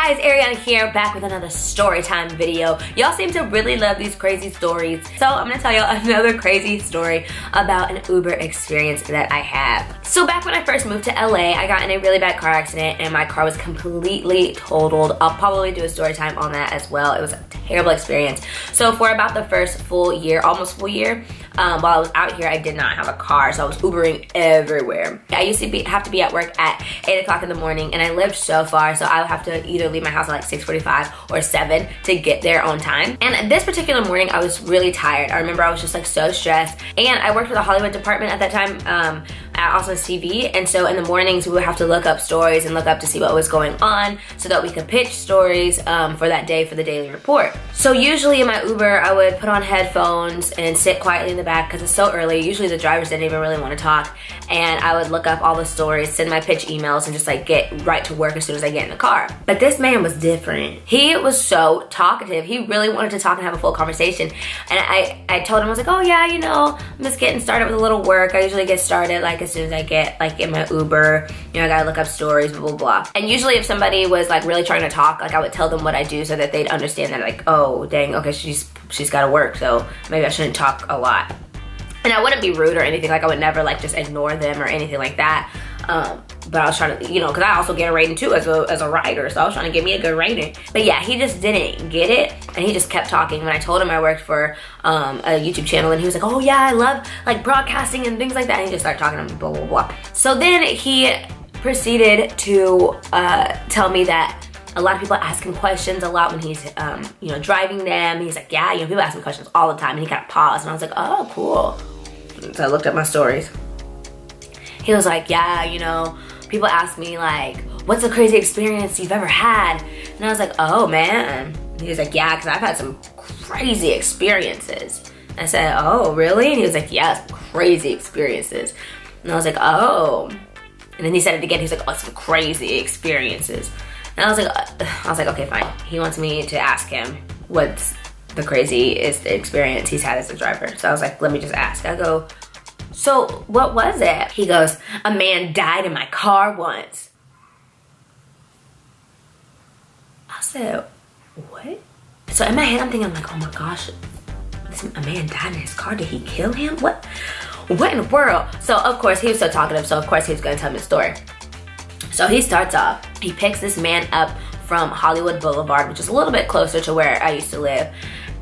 guys, Arianna here, back with another story time video. Y'all seem to really love these crazy stories, so I'm gonna tell y'all another crazy story about an Uber experience that I had. So back when I first moved to LA, I got in a really bad car accident and my car was completely totaled. I'll probably do a story time on that as well. It was a terrible experience. So for about the first full year, almost full year, while I was out here, I did not have a car, so I was Ubering everywhere. I used to have to be at work at 8 o'clock in the morning, and I lived so far, so I would have to either leave my house at like 6:45 or 7 to get there on time. And this particular morning, I was really tired. I remember I was just like so stressed, and I worked for the Hollywood department at that time, at Austin's TV, and so in the mornings we would have to look up stories and look up to see what was going on so that we could pitch stories for that day for the daily report. So usually in my Uber, I would put on headphones and sit quietly in the back because it's so early. Usually the drivers didn't even really want to talk, and I would look up all the stories, send my pitch emails, and just like get right to work as soon as I get in the car. But this man was different. He was so talkative. He really wanted to talk and have a full conversation. And I told him, I was like, oh yeah, you know, I'm just getting started with a little work. I usually get started like as soon as I get like in my Uber, you know, I gotta look up stories, blah, blah, blah. And usually if somebody was like really trying to talk, like I would tell them what I do so that they'd understand that like, oh dang, okay, she's gotta work, so maybe I shouldn't talk a lot. And I wouldn't be rude or anything, like I would never like just ignore them or anything like that. But I was trying to, you know, because I also get a rating too as a writer, so I was trying to get me a good rating. But yeah, he just didn't get it, and he just kept talking. When I told him I worked for a YouTube channel, and he was like, oh yeah, I love like broadcasting and things like that, and he just started talking to me, blah, blah, blah. So then he proceeded to tell me that a lot of people ask him questions a lot when he's, you know, driving them. He's like, yeah, you know, people ask me questions all the time, and he kind of paused, and I was like, oh, cool. So I looked at my stories. He was like, yeah, you know, people ask me like, what's the crazy experience you've ever had? And I was like, oh man. He was like, yeah, because I've had some crazy experiences. I said, oh, really? And he was like, yes, crazy experiences. And I was like, oh. And then he said it again. He was like, oh, some crazy experiences. And I was like, okay, fine. He wants me to ask him what's the craziest experience he's had as a driver. So I was like, let me just ask. I go, so what was it? He goes, a man died in my car once. I said, what? So in my head, I'm thinking, like, oh my gosh, a man died in his car. Did he kill him? What in the world? So of course, he was so talkative, so of course he was gonna tell me the story. So he starts off, he picks this man up from Hollywood Boulevard, which is a little bit closer to where I used to live.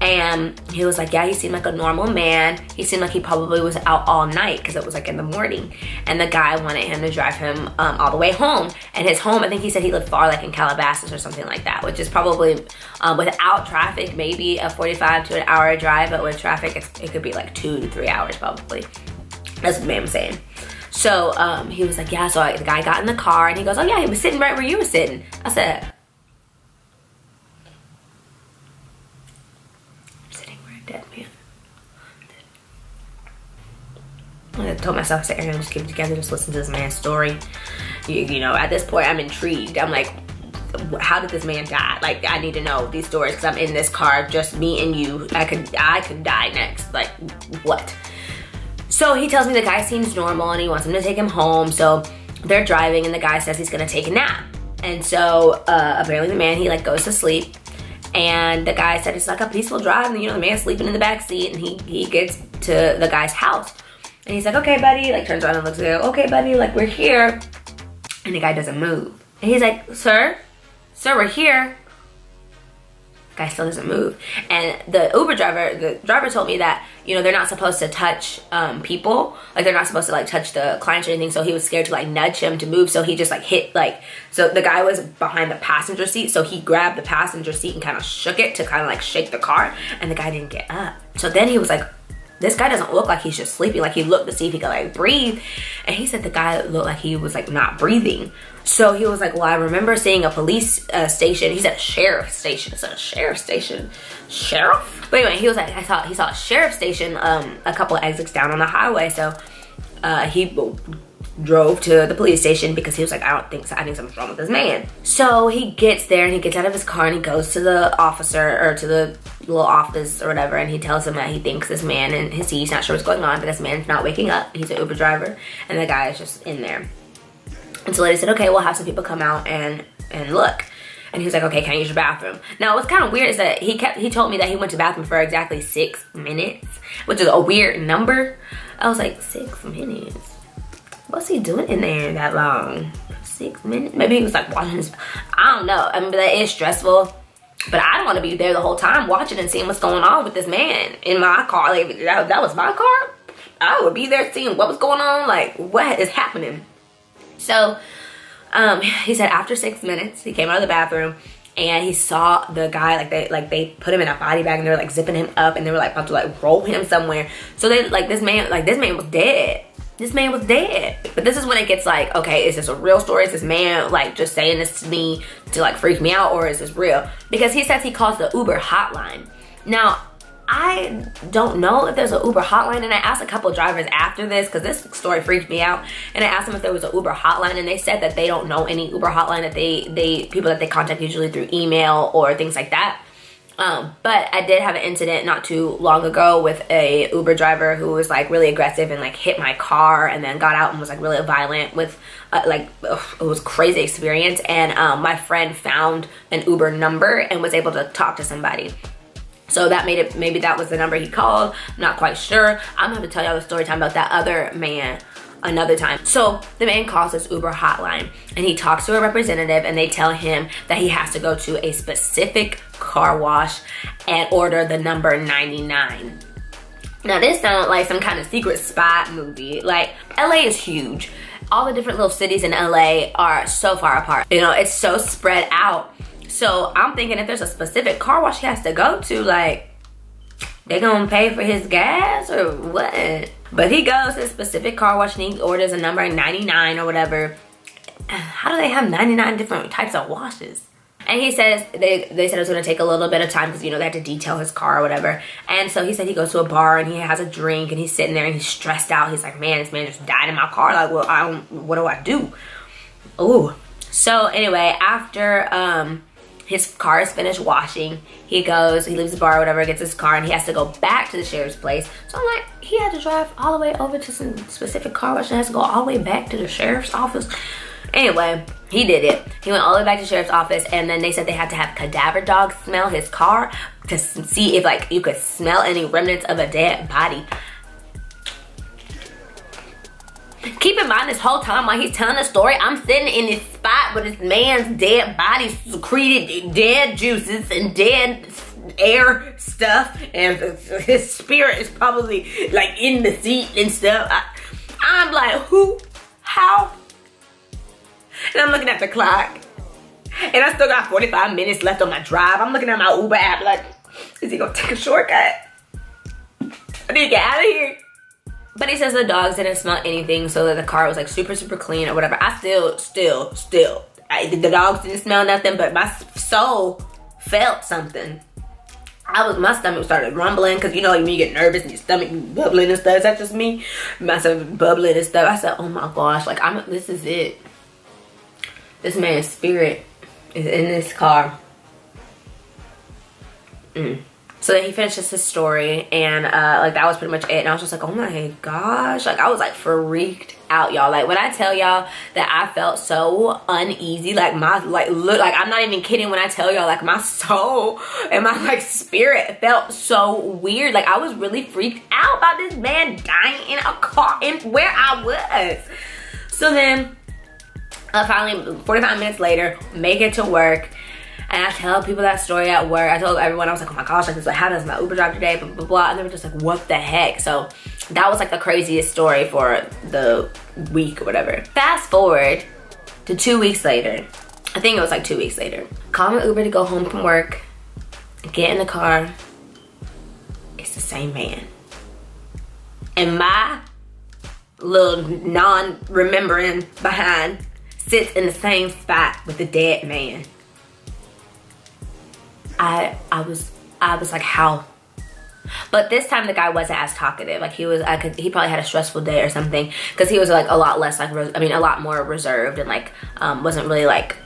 And he was like, yeah, he seemed like a normal man. He seemed like he probably was out all night because it was like in the morning. And the guy wanted him to drive him all the way home. And his home, I think he said he lived far, like in Calabasas or something like that, which is probably, without traffic, maybe a 45 to an hour drive, but with traffic, it could be like 2 to 3 hours probably. That's what the man was saying. So he was like, yeah, so the guy got in the car and he goes, oh yeah, he was sitting right where you were sitting. I said, dead man. I told myself, I said, Arianna, just keep it together, just listen to this man's story. You know, at this point, I'm intrigued. I'm like, how did this man die? Like, I need to know these stories because I'm in this car, just me and you. I could die next. Like, what? So he tells me the guy seems normal and he wants him to take him home. So they're driving and the guy says he's gonna take a nap. And so apparently the man, he like goes to sleep. And the guy said it's like a peaceful drive, and you know, the man's sleeping in the back seat, and he gets to the guy's house. And he's like, okay, buddy, like turns around and looks at him, okay, buddy, like we're here. And the guy doesn't move. And he's like, sir, we're here. The guy still doesn't move. And the driver told me that, you know, they're not supposed to touch people. Like they're not supposed to like touch the clients or anything. So he was scared to like nudge him to move. So he just like hit like, so the guy was behind the passenger seat. So he grabbed the passenger seat and kind of shook it to kind of like shake the car. And the guy didn't get up. So then he was like, this guy doesn't look like he's just sleeping. Like he looked to see if he could like breathe. And he said the guy looked like he was like not breathing. So he was like, well, I remember seeing a police station. He said a sheriff station. It's a sheriff station. Sheriff? But anyway, he was like, he saw a sheriff station a couple of exits down on the highway. So he drove to the police station because he was like, I think something's wrong with this man. So he gets there and he gets out of his car and he goes to the officer, or to the little office or whatever, and he tells him that he thinks this man, and he's not sure what's going on, but this man's not waking up. He's an Uber driver and the guy is just in there. And so the lady said, okay, we'll have some people come out and look. And he was like, okay, can I use your bathroom? Now, what's kind of weird is that he told me that he went to the bathroom for exactly 6 minutes, which is a weird number. I was like, 6 minutes? What's he doing in there that long? 6 minutes? Maybe he was like watching his, I don't know. I mean, that is stressful. But I don't want to be there the whole time watching and seeing what's going on with this man in my car. Like, if that was my car, I would be there seeing what was going on. Like, what is happening? So, he said after 6 minutes, he came out of the bathroom and he saw the guy, like they put him in a body bag and they were like zipping him up and they were like about to like roll him somewhere. So they this man was dead. This man was dead. But this is when it gets like, okay, is this a real story? Is this man like just saying this to me to like freak me out, or is this real? Because he says he calls the Uber hotline. Now, I don't know if there's an Uber hotline, and I asked a couple drivers after this because this story freaked me out, and I asked them if there was an Uber hotline, and they said that they don't know any Uber hotline, that people that they contact usually through email or things like that. But I did have an incident not too long ago with a Uber driver who was like really aggressive and like hit my car and then got out and was like really violent with it was a crazy experience. And my friend found an Uber number and was able to talk to somebody. So that made it, maybe that was the number he called. I'm not quite sure. I'm gonna have to tell y'all the story time about that other man another time. So the man calls his Uber hotline and he talks to a representative and they tell him that he has to go to a specific car wash and order the number 99. Now this sounds like some kind of secret spy movie. Like, LA is huge. All the different little cities in LA are so far apart. You know, it's so spread out. So I'm thinking if there's a specific car wash he has to go to, like, they gonna pay for his gas or what? But he goes to a specific car wash and he orders a number 99 or whatever. How do they have 99 different types of washes? And he says, they said it was gonna take a little bit of time because, you know, they had to detail his car or whatever. And so he said he goes to a bar and he has a drink and he's sitting there and he's stressed out. He's like, man, this man just died in my car. Like, well, what do I do? Ooh. So anyway, after his car is finished washing, he leaves the bar or whatever, gets his car, and he has to go back to the sheriff's place. So I'm like, he had to drive all the way over to some specific car wash and has to go all the way back to the sheriff's office. Anyway, he did it. He went all the way back to the sheriff's office, and then they said they had to have cadaver dogs smell his car to see if like you could smell any remnants of a dead body. Keep in mind, this whole time while he's telling the story, I'm sitting in this spot where this man's dead body secreted dead juices and dead air stuff, and his spirit is probably like in the seat and stuff. I'm like, who? How? And I'm looking at the clock, and I still got 45 minutes left on my drive. I'm looking at my Uber app like, is he gonna take a shortcut? I need to get out of here. But he says the dogs didn't smell anything, so that the car was like super, super clean or whatever. I still, the dogs didn't smell nothing, but my soul felt something. My stomach started rumbling, because you know when you get nervous and your stomach bubbling and stuff. Is that just me? My stomach bubbling and stuff. I said, oh my gosh, like this is it. This man's spirit is in this car. So then he finishes his story, and like that was pretty much it. And I was just like, oh my gosh, like I was like freaked out, y'all. Like when I tell y'all that I felt so uneasy, like look, like I'm not even kidding when I tell y'all like my soul and my like spirit felt so weird. Like I was really freaked out about this man dying in a car and where I was. So then finally 45 minutes later, make it to work. And I tell people that story at work. I told everyone, I was like, oh my gosh, like this is what happened to my Uber driver today, blah, blah, blah. And they were just like, what the heck? So that was like the craziest story for the week or whatever. Fast forward to 2 weeks later. I think it was like 2 weeks later. Call my Uber to go home from work. Get in the car. It's the same man. And my little non-remembering behind sits in the same spot with the dead man. I was like, how? But this time the guy wasn't as talkative. Like he probably had a stressful day or something, because he was like a lot less like, a lot more reserved and like wasn't really like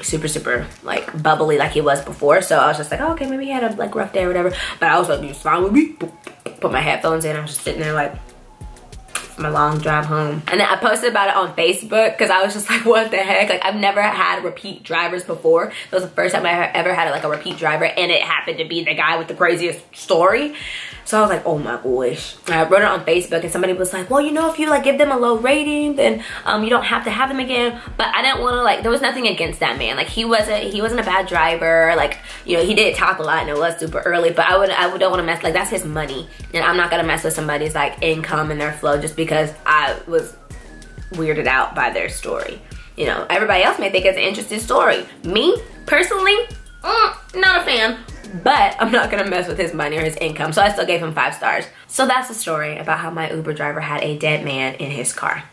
super like bubbly like he was before. So I was just like, oh, okay, maybe he had a like rough day or whatever. But I was like, it's fine with me. Put my headphones in. I was just sitting there like, my long drive home. And then I posted about it on Facebook because I was just like, what the heck? Like, I've never had repeat drivers before. That was the first time I ever had like a repeat driver, and it happened to be the guy with the craziest story. So I was like, oh my gosh. I wrote it on Facebook, and somebody was like, well, you know, if you like give them a low rating, then you don't have to have them again. But I didn't want to, like, there was nothing against that man. Like, he wasn't a bad driver. Like, you know, he did talk a lot and it was super early, but I don't want to mess, like, that's his money. And I'm not gonna mess with somebody's like income and their flow just because I was weirded out by their story. You know, everybody else may think it's an interesting story. Me, personally, not a fan. But I'm not gonna mess with his money or his income, so I still gave him 5 stars. So that's the story about how my Uber driver had a dead man in his car.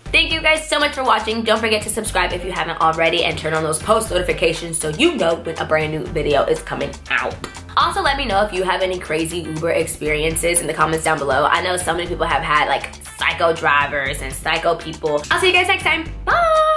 Thank you guys so much for watching. Don't forget to subscribe if you haven't already, and turn on those post notifications so you know when a brand new video is coming out. Also, let me know if you have any crazy Uber experiences in the comments down below. I know so many people have had like psycho drivers and psycho people. I'll see you guys next time. Bye!